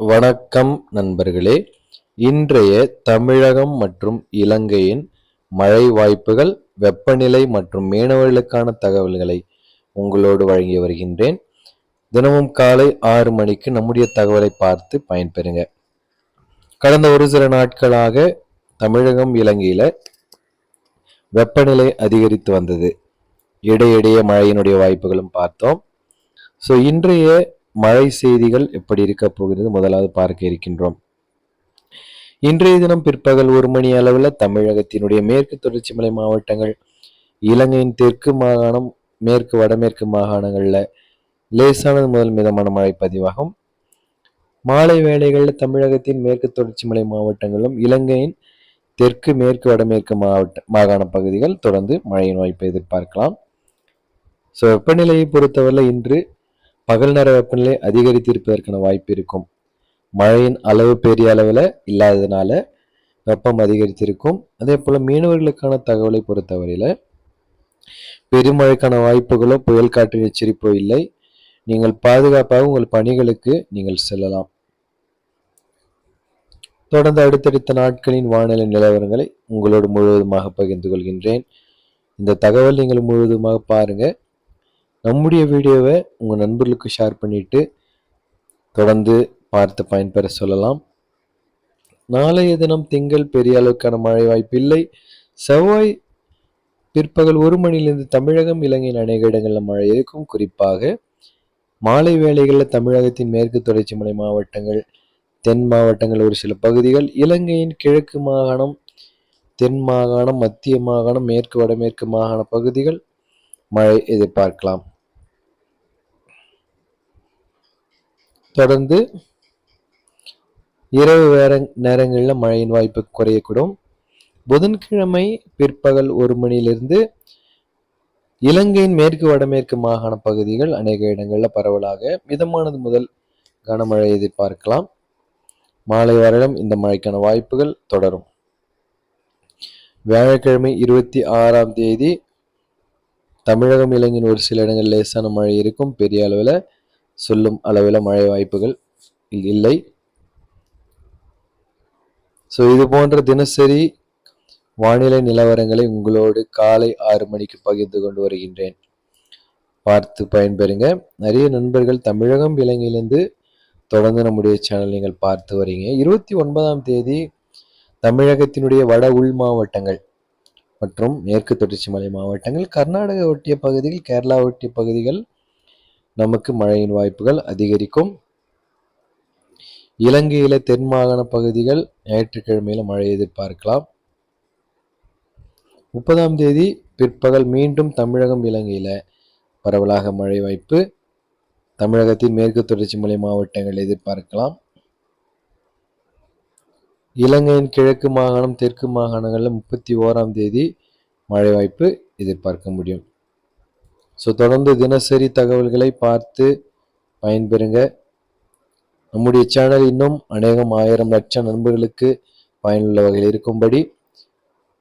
வணக்கம் நண்பர்களே. இன்றைய தமிழகம் மற்றும் இலங்கையின் மழை வாய்ப்புகள், வெப்பநிலை மற்றும் மீனவர்களுக்கான தகவல்களை உங்களோடு வழங்கி வருகின்றேன். தினமும் காலை 6 மணிக்கு நம்முடைய தகவலை பார்த்து பயன்பெறுங்க. கடந்த ஒரு சில நாட்களாக தமிழகம், இலங்கையில வெப்பநிலை அதிகரித்து வந்தது. இடையிடையே மழையினுடைய வாய்ப்புகளும் பார்த்தோம். இன்றைய மழை செய்திகள் எப்படி இருக்க போகிறது முதலாவது பார்க்க இருக்கின்றோம். இன்றைய தினம் பிற்பகல் 1 மணி அளவில் தமிழகத்தினுடைய மேற்கு தொடர்ச்சி மலை மாவட்டங்கள், இலங்கையின் தெற்கு மாகாணம், மேற்கு வடமேற்கு மாகாணங்கள்ல லேசானது முதல் மிதமான மழை பதிவாகும். மாலை வேளைகளில் தமிழகத்தின் மேற்கு தொடர்ச்சி மலை மாவட்டங்களும் இலங்கையின் தெற்கு மேற்கு வடமேற்கு மாகாண பகுதிகள் தொடர்ந்து மழையின் வாய்ப்பை எதிர்பார்க்கலாம். வெப்பநிலையை பொறுத்தவரை இன்று பகல் நேர வெப்பநிலை அதிகரித்திருப்பதற்கான வாய்ப்பு இருக்கும். மழையின் அளவு பெரிய அளவில் இல்லாததுனால வெப்பம் அதிகரித்திருக்கும். அதே போல மீனவர்களுக்கான தகவலை பொறுத்தவரையில பெருமழைக்கான வாய்ப்புகளோ புயல் காற்று எச்சரிப்போ இல்லை. நீங்கள் பாதுகாப்பாக உங்கள் பணிகளுக்கு நீங்கள் செல்லலாம். தொடர்ந்து அடுத்தடுத்த நாட்களின் வானிலை நிலவரங்களை உங்களோடு முழுவதுமாக பகிர்ந்து கொள்கின்றேன். இந்த தகவல் நீங்கள் முழுவதுமாக பாருங்க. நம்முடைய வீடியோவை உங்கள் நண்பர்களுக்கு ஷேர் பண்ணிட்டு தொடர்ந்து பார்த்து பயன்பெற சொல்லலாம். நாளைய தினம் திங்கள் பெரிய அளவுக்கான மழை வாய்ப்பு இல்லை. செவ்வாய் பிற்பகல் 1 மணியிலிருந்து தமிழகம், இலங்கையின் அநேக இடங்களில் மழை இருக்கும். குறிப்பாக மாலை வேளைகளில் தமிழகத்தின் மேற்கு தொடர்ச்சி மலை மாவட்டங்கள், தென் மாவட்டங்கள் ஒரு சில பகுதிகள், இலங்கையின் கிழக்கு மாகாணம், தென் மாகாணம், மத்திய மாகாணம், மேற்கு வடமேற்கு மாகாண பகுதிகள் மழை எதிர்பார்க்கலாம். தொடர்ந்து இரவு நேரங்களில் மழையின் வாய்ப்பு குறையக்கூடும். புதன்கிழமை பிற்பகல் 1 மணியிலிருந்து இலங்கையின் மேற்கு வடமேற்கு மாகாண பகுதிகள் அநேக இடங்களில் பரவலாக மிதமானது முதல் கனமழை எதிர்பார்க்கலாம். மாலை வரையிலும் இந்த மழைக்கான வாய்ப்புகள் தொடரும். வியாழக்கிழமை 26ஆம் தேதி தமிழகம், இலங்கையின் ஒரு சில இடங்கள் லேசான மழை இருக்கும். பெரிய அளவில் சொல்லும் அளவில் மழை வாய்ப்புகள் இல்லை. இது போன்ற தினசரி வானிலை நிலவரங்களை உங்களோடு காலை 6 மணிக்கு பகிர்ந்து கொண்டு வருகின்றேன். பார்த்து பயன்பெறுங்க. நிறைய நண்பர்கள் தமிழகம், இலங்கையிலிருந்து தொடர்ந்து நம்முடைய சேனல் நீங்கள் பார்த்து வரீங்க. 29ஆம் தேதி தமிழகத்தினுடைய வட உள் மாவட்டங்கள் மற்றும் மேற்கு தொடர்ச்சி மலை மாவட்டங்கள், கர்நாடக ஒட்டிய பகுதிகள், கேரளா ஒட்டிய பகுதிகள் நமக்கு மழையின் வாய்ப்புகள் அதிகரிக்கும். இலங்கையில தென் மாகாண பகுதிகள் ஞாயிற்றுக்கிழமையில மழை எதிர்பார்க்கலாம். 30ஆம் தேதி பிற்பகல் மீண்டும் தமிழகம், இலங்கையில பரவலாக மழை வாய்ப்பு. தமிழகத்தின் மேற்கு தொடர்ச்சி மலை மாவட்டங்கள் எதிர்பார்க்கலாம். இலங்கையின் கிழக்கு மாகாணம், தெற்கு மாகாணங்கள்ல 31ஆம் தேதி மழை வாய்ப்பு எதிர்பார்க்க முடியும். தொடர்ந்து தினசரி தகவல்களை பார்த்து பயன்பெறுங்க. நம்முடைய சேனல் இன்னும் அநேகம் 1000 லட்சம் நண்பர்களுக்கு பயனுள்ள வகையில் இருக்கும்படி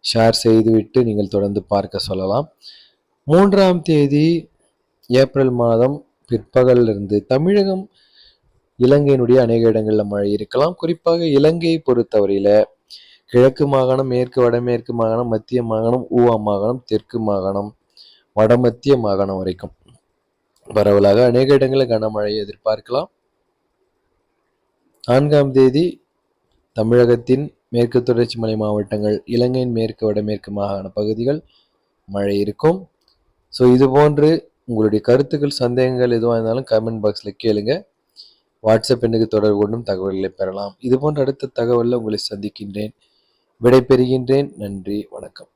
ஷேர் செய்துவிட்டு நீங்கள் தொடர்ந்து பார்க்க சொல்லலாம். 3ஆம் தேதி ஏப்ரல் மாதம் பிற்பகலிருந்து தமிழகம், இலங்கையினுடைய அநேக இடங்களில் மழை இருக்கலாம். குறிப்பாக இலங்கையை பொறுத்தவரையில கிழக்கு மாகாணம், மேற்கு வடமேற்கு மாகாணம், மத்திய மாகாணம், ஊவா மாகாணம், தெற்கு மாகாணம், வடமத்திய மாகாணம் வரைக்கும் பரவலாக அநேக இடங்களில் கனமழை எதிர்பார்க்கலாம். 4ஆம் தேதி தமிழகத்தின் மேற்கு தொடர்ச்சி மலை மாவட்டங்கள், இலங்கையின் மேற்கு வடமேற்கு மாகாண பகுதிகள் மழை இருக்கும். இது போன்று உங்களுடைய கருத்துக்கள், சந்தேகங்கள் எதுவாக இருந்தாலும் கமெண்ட் பாக்ஸில் கேளுங்க. வாட்ஸ்அப் எண்ணுக்கு தொடர்பு கொண்டும் தகவல்களை பெறலாம். இது போன்ற அடுத்த தகவலில் உங்களை சந்திக்கின்றேன். விடை பெறுகின்றேன். நன்றி, வணக்கம்.